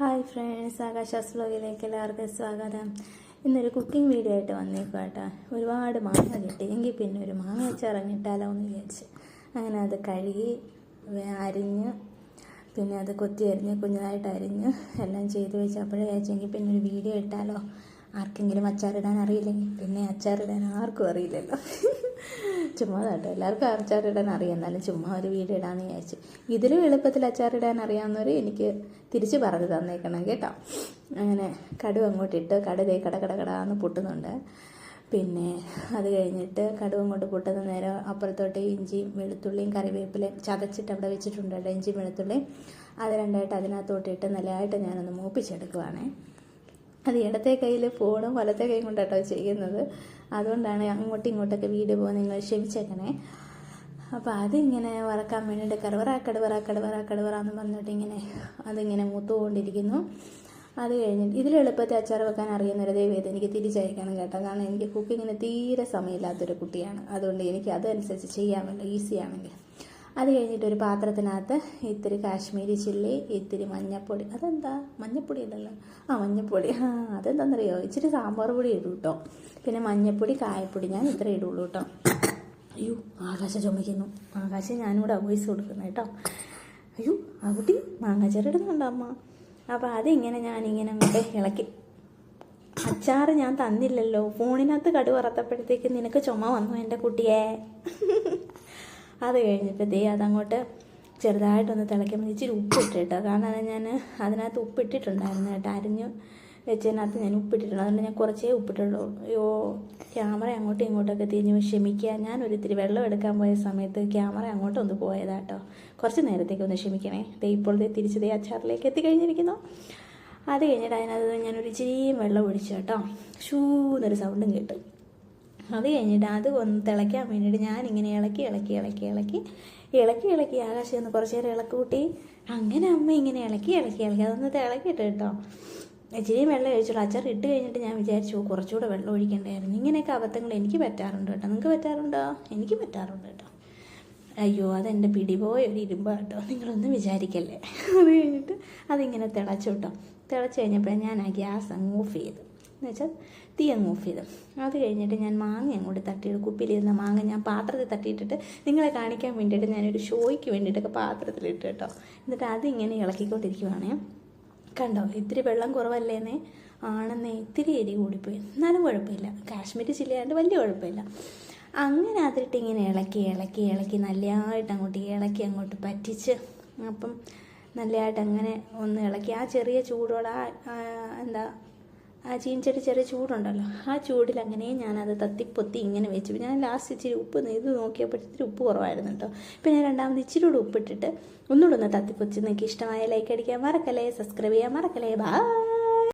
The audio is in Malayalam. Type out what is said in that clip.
ഹായ് ഫ്രണ്ട്സ്, ആകാശാസ് വ്ലോഗിലേക്ക് എല്ലാവർക്കും സ്വാഗതം. ഇന്നൊരു കുക്കിംഗ് വീഡിയോ ആയിട്ട് വന്നേക്കാട്ടോ. ഒരുപാട് മാങ്ങ കിട്ടി, എങ്കിൽ പിന്നെ ഒരു മാങ്ങ അച്ചാറങ്ങിട്ടാലോ എന്ന് വിചാരിച്ച് അങ്ങനെ അത് കഴുകി അരിഞ്ഞ് പിന്നെ അത് കൊത്തി അരിഞ്ഞ് കുഞ്ഞതായിട്ട് അരിഞ്ഞ് എല്ലാം ചെയ്ത് വെച്ചപ്പോഴേ വിചാരിച്ചെങ്കിൽ പിന്നെ ഒരു വീഡിയോ ഇട്ടാലോ. ആർക്കെങ്കിലും അച്ചാറിടാൻ അറിയില്ലെങ്കിൽ പിന്നെ അച്ചാറിടാൻ ആർക്കും അറിയില്ലല്ലോ. ചുമ്മാ കേട്ടോ, എല്ലാവർക്കും അച്ചാറിടാൻ അറിയാം, എന്നാലും ചുമ്മാ ഒരു വീഡിയോ ഇടാമെന്ന് വിചാരിച്ചു. ഇതിലും എളുപ്പത്തിൽ അച്ചാറിടാൻ അറിയാവുന്നവർ എനിക്ക് തിരിച്ച് പറഞ്ഞു തന്നേക്കണം കേട്ടോ. അങ്ങനെ കടുവ് അങ്ങോട്ടിട്ട് കടുതേ കടകടകടാന്ന് പൊട്ടുന്നുണ്ട്. പിന്നെ അത് കഴിഞ്ഞിട്ട് കടുവ് അങ്ങോട്ട് പൊട്ടുന്ന നേരം അപ്പുറത്തോട്ട് ഇഞ്ചിയും വെളുത്തുള്ളിയും കറിവേപ്പിലയും ചതച്ചിട്ട് അവിടെ വെച്ചിട്ടുണ്ട് കേട്ടോ. ഇഞ്ചിയും വെളുത്തുള്ളിയും അത് രണ്ടായിട്ട് അതിനകത്തോട്ടിട്ട് നല്ലതായിട്ട് ഞാനൊന്ന് മൂപ്പിച്ചെടുക്കുവാണേ. അത് ഇടത്തെ കയ്യിൽ ഫോണും വലത്തെ കൈ കൊണ്ടാട്ടോ ചെയ്യുന്നത്, അതുകൊണ്ടാണ് അങ്ങോട്ടും ഇങ്ങോട്ടൊക്കെ വീഡിയോ പോകുന്നത്, നിങ്ങൾ ക്ഷമിച്ചേക്കണേ. അപ്പോൾ അതിങ്ങനെ വറക്കാൻ വേണ്ടിയിട്ട് കടുവറാന്ന് പറഞ്ഞിട്ട് ഇങ്ങനെ അതിങ്ങനെ മൂത്തുകൊണ്ടിരിക്കുന്നു. അത് കഴിഞ്ഞിട്ട് ഇതിൽ എളുപ്പത്തിൽ അച്ചാർ വെക്കാൻ അറിയുന്നൊരു ദൈവം എനിക്ക് തിരിച്ചയക്കണം കേട്ടോ. കാരണം എനിക്ക് കുക്കിങ്ങിന് തീരെ സമയമില്ലാത്തൊരു കുട്ടിയാണ്, അതുകൊണ്ട് എനിക്ക് അതനുസരിച്ച് ചെയ്യാമല്ലോ, ഈസിയാണെങ്കിൽ. അത് കഴിഞ്ഞിട്ട് ഒരു പാത്രത്തിനകത്ത് ഇത്തിരി കാശ്മീരി ചില്ലി, ഇത്തിരി മഞ്ഞൾപ്പൊടി. അതെന്താ മഞ്ഞൾപ്പൊടി അല്ലല്ലോ, മഞ്ഞൾപ്പൊടി. അതെന്താണെന്നറിയോ, ഇച്ചിരി സാമ്പാർ പൊടി ഇടും കേട്ടോ. പിന്നെ മഞ്ഞൾപ്പൊടി, കായപ്പൊടി ഞാൻ ഇത്ര ഇടുള്ളൂ കേട്ടോ. അയ്യോ, ആകാശം ചുമയ്ക്കുന്നു. ആകാശം ഞാനിവിടെ വോയിസ് കൊടുക്കുന്നു കേട്ടോ. അയ്യോ, ആ കുട്ടി മാങ്ങാച്ചാറിടുന്നുണ്ടോ അമ്മ? അപ്പോൾ അതിങ്ങനെ ഞാനിങ്ങനെ അങ്ങോട്ട് ഇളക്കി. അച്ചാറ് ഞാൻ തന്നില്ലല്ലോ, ഫോണിനകത്ത് കടുവ വറുത്തപ്പോഴത്തേക്ക് നിനക്ക് ചുമ വന്നു എൻ്റെ കുട്ടിയെ. അത് കഴിഞ്ഞിട്ട് അതങ്ങോട്ട് ചെറുതായിട്ടൊന്ന് തിളയ്ക്കുമ്പോൾ ഇച്ചിരി ഉപ്പിട്ട് കേട്ടോ. കാരണം അത് ഞാൻ അതിനകത്ത് ഉപ്പിട്ടിട്ടുണ്ടായിരുന്നു കേട്ടോ, അരിഞ്ഞ് വെച്ചതിനകത്ത് ഞാൻ ഉപ്പിട്ടിട്ടുണ്ട്, അതുകൊണ്ട് ഞാൻ കുറച്ചേ ഉപ്പിട്ടുള്ളൂ. അയ്യോ, ക്യാമറ അങ്ങോട്ടും ഇങ്ങോട്ടൊക്കെ തിരിഞ്ഞ് ക്ഷമിക്കുക. ഞാനൊരിത്തിരി വെള്ളം എടുക്കാൻ പോയ സമയത്ത് ക്യാമറ അങ്ങോട്ടൊന്ന് പോയതാട്ടോ. കുറച്ച് നേരത്തേക്ക് ഒന്ന് ക്ഷമിക്കണേ. ഇപ്പോൾ തിരിച്ച് അച്ചാറിലേക്ക് എത്തിക്കഴിഞ്ഞിരിക്കുന്നു. അത് കഴിഞ്ഞിട്ട് അതിനകത്ത് ഞാനൊരു ഇച്ചിരിയും വെള്ളം ഒഴിച്ചു കേട്ടോ. ഷൂന്നൊരു സൗണ്ടും കേട്ടു. അത് കഴിഞ്ഞിട്ട് അത് ഒന്ന് തിളയ്ക്കാൻ വേണ്ടിയിട്ട് ഞാനിങ്ങനെ ഇളക്കി ആകാശം ഒന്ന് കുറച്ച് നേരം ഇളക്കി കൂട്ടി. അങ്ങനെ അമ്മ ഇങ്ങനെ ഇളക്കി അതൊന്ന് തിളക്കിയിട്ട് കേട്ടോ. ഇച്ചിരി വെള്ളം ഒഴിച്ചുള്ളൂ. അച്ചാർ ഇട്ട് കഴിഞ്ഞിട്ട് ഞാൻ വിചാരിച്ചു കുറച്ചുകൂടെ വെള്ളം ഒഴിക്കേണ്ടായിരുന്നു. ഇങ്ങനെയൊക്കെ അബദ്ധങ്ങൾ എനിക്ക് പറ്റാറുണ്ട് കേട്ടോ. നിങ്ങൾക്ക് പറ്റാറുണ്ടോ? എനിക്ക് പറ്റാറുണ്ട് കേട്ടോ. അയ്യോ, അതെൻ്റെ പിടിപോയ ഒരു ഇരുമ്പാ കേട്ടോ, നിങ്ങളൊന്നും വിചാരിക്കല്ലേ. അത് കഴിഞ്ഞിട്ട് അതിങ്ങനെ തിളച്ചു കേട്ടോ. തിളച്ച് കഴിഞ്ഞപ്പോൾ ഞാൻ ആ ഗ്യാസ് അങ്ങ് ഓഫ് ചെയ്തു, എന്നുവെച്ചാൽ തീ അങ്ങ് ഓഫ് ചെയ്തു. അത് കഴിഞ്ഞിട്ട് ഞാൻ മാങ്ങ അങ്ങോട്ട് തട്ടിയിട്ട്, കുപ്പിയിലിരുന്ന മാങ്ങ ഞാൻ പാത്രത്തിൽ തട്ടിയിട്ടിട്ട് നിങ്ങളെ കാണിക്കാൻ വേണ്ടിയിട്ട് ഞാനൊരു ഷോയ്ക്ക് വേണ്ടിയിട്ടൊക്കെ പാത്രത്തിലിട്ട് കേട്ടോ. എന്നിട്ട് അതിങ്ങനെ ഇളക്കിക്കൊണ്ടിരിക്കുവാണേ. കണ്ടോ, ഇത്തിരി വെള്ളം കുറവല്ലേന്നേ? ആണെന്നേ, ഇത്തിരി എരി കൂടിപ്പോയി, എന്നാലും കുഴപ്പമില്ല. കാശ്മീരി ചില്ലിയായിട്ട് വലിയ കുഴപ്പമില്ല. അങ്ങനെ അതിട്ട് ഇങ്ങനെ ഇളക്കി നല്ലതായിട്ട് അങ്ങോട്ട് പറ്റിച്ച്, അപ്പം നല്ലതായിട്ട് അങ്ങനെ ഒന്ന് ഇളക്കി ആ ചെറിയ ചൂടോടെ ആ ചീൻചട്ടി ചെറിയ ചൂടുണ്ടല്ലോ, ആ ചൂടിൽ അങ്ങനെ ഞാനത് തത്തിപ്പൊത്തി ഇങ്ങനെ വെച്ചു. ഞാൻ ലാസ്റ്റ് ഇച്ചിരി ഉപ്പ് ഇത് നോക്കിയപ്പോൾ ഇത്തിരി ഉപ്പ് കുറവായിരുന്നു കേട്ടോ. പിന്നെ ഞാൻ രണ്ടാമത് ഇച്ചിരി കൂടെ ഉപ്പിട്ടിട്ട് ഒന്നുകൂടെ ഒന്ന് തത്തിപ്പൊത്തി നോക്കി. ഇഷ്ടമായ ലൈക്ക് അടിക്കാൻ മറക്കല്ലേ, സബ്സ്ക്രൈബ് ചെയ്യാൻ മറക്കല്ലേ. ബൈ.